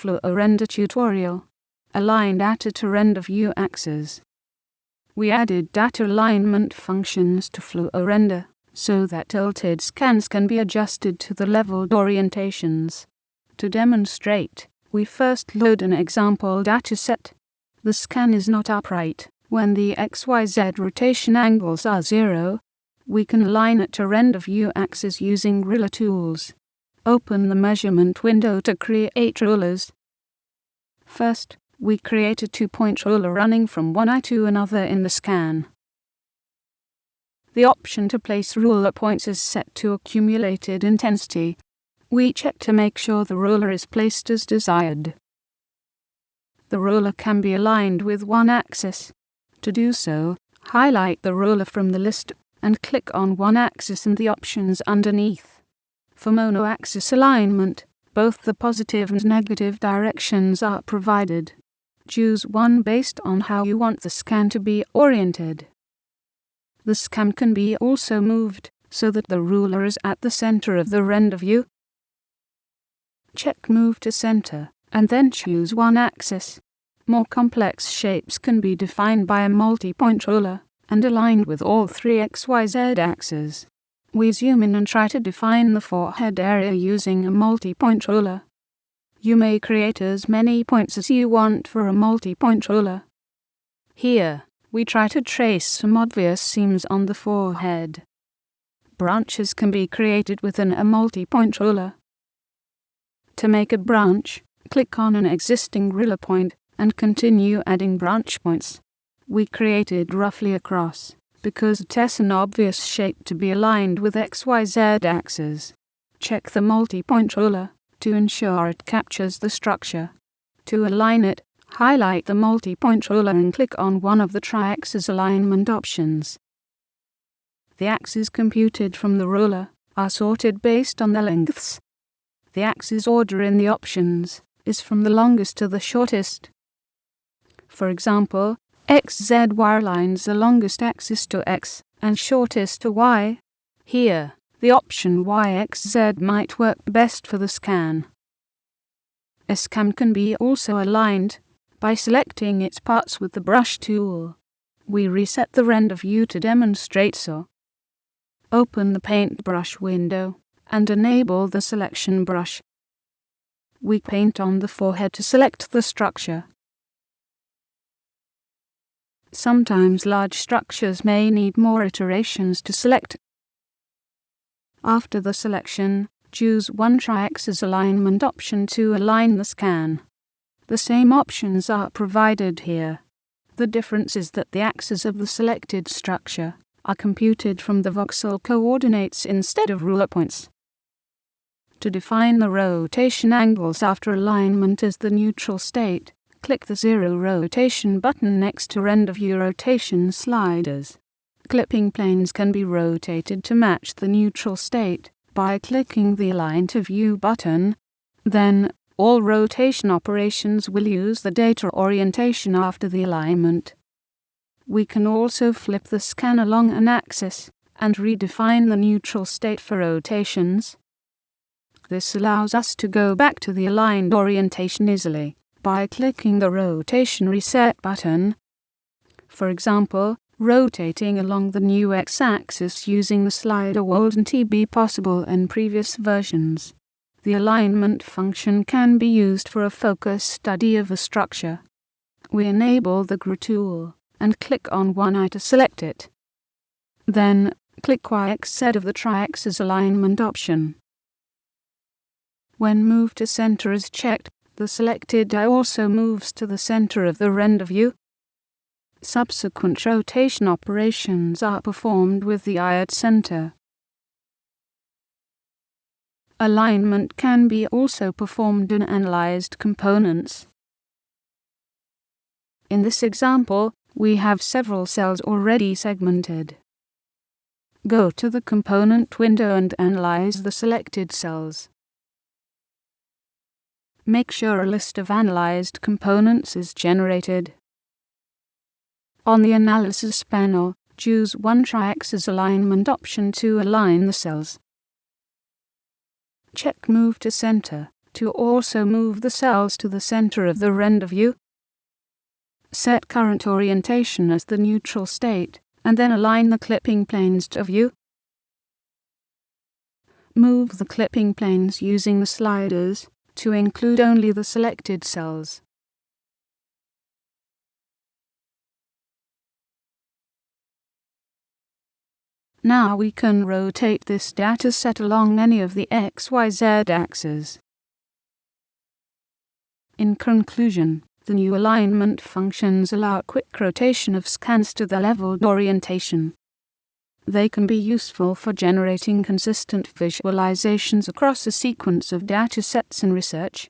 FluoRender tutorial. Align data to render view axes. We added data alignment functions to FluoRender so that tilted scans can be adjusted to the leveled orientations. To demonstrate, we first load an example dataset. The scan is not upright when the XYZ rotation angles are 0. We can align it to render view axes using ruler tools. Open the measurement window to create rulers. First, we create a 2-point ruler running from one eye to another in the scan. The option to place ruler points is set to accumulated intensity. We check to make sure the ruler is placed as desired. The ruler can be aligned with one axis. To do so, highlight the ruler from the list and click on one axis in the options underneath. For monoaxis alignment, both the positive and negative directions are provided. Choose one based on how you want the scan to be oriented. The scan can be also moved so that the ruler is at the center of the render view. Check Move to Center, and then choose one axis. More complex shapes can be defined by a multi-point ruler and aligned with all 3 XYZ axes. We zoom in and try to define the forehead area using a multi-point ruler. You may create as many points as you want for a multi-point ruler. Here, we try to trace some obvious seams on the forehead. Branches can be created within a multi-point ruler. To make a branch, click on an existing ruler point and continue adding branch points. We created roughly across because it has an obvious shape to be aligned with XYZ axes. Check the multi-point ruler to ensure it captures the structure. To align it, highlight the multi-point ruler and click on one of the tri-axis alignment options. The axes computed from the ruler are sorted based on their lengths. The axis order in the options is from the longest to the shortest. For example, XZ aligns the longest axis to X and shortest to Y. Here, the option YXZ might work best for the scan. A scan can be also aligned by selecting its parts with the brush tool. We reset the render view to demonstrate so. Open the paintbrush window and enable the selection brush. We paint on the forehead to select the structure. Sometimes large structures may need more iterations to select. After the selection, choose one tri-axis alignment option to align the scan. The same options are provided here. The difference is that the axes of the selected structure are computed from the voxel coordinates instead of ruler points. To define the rotation angles after alignment as the neutral state, click the 0 rotation button next to render view rotation sliders. Clipping planes can be rotated to match the neutral state by clicking the Align to View button. Then, all rotation operations will use the data orientation after the alignment. We can also flip the scan along an axis and redefine the neutral state for rotations. This allows us to go back to the aligned orientation easily by clicking the Rotation Reset button. For example, rotating along the new x-axis using the slider wouldn't be possible in previous versions. The alignment function can be used for a focus study of a structure. We enable the GRU tool and click on one eye to select it. Then, click YXZ of the tri-axis alignment option. When Move to Center is checked, the selected eye also moves to the center of the render view. Subsequent rotation operations are performed with the eye at center. Alignment can be also performed in analyzed components. In this example, we have several cells already segmented. Go to the component window and analyze the selected cells. Make sure a list of analyzed components is generated. On the Analysis panel, choose one tri-axis alignment option to align the cells. Check Move to Center, to also move the cells to the center of the render view. Set current orientation as the neutral state, and then align the clipping planes to view. Move the clipping planes using the sliders to include only the selected cells. Now we can rotate this dataset along any of the XYZ axes. In conclusion, the new alignment functions allow quick rotation of scans to the leveled orientation. They can be useful for generating consistent visualizations across a sequence of datasets in research.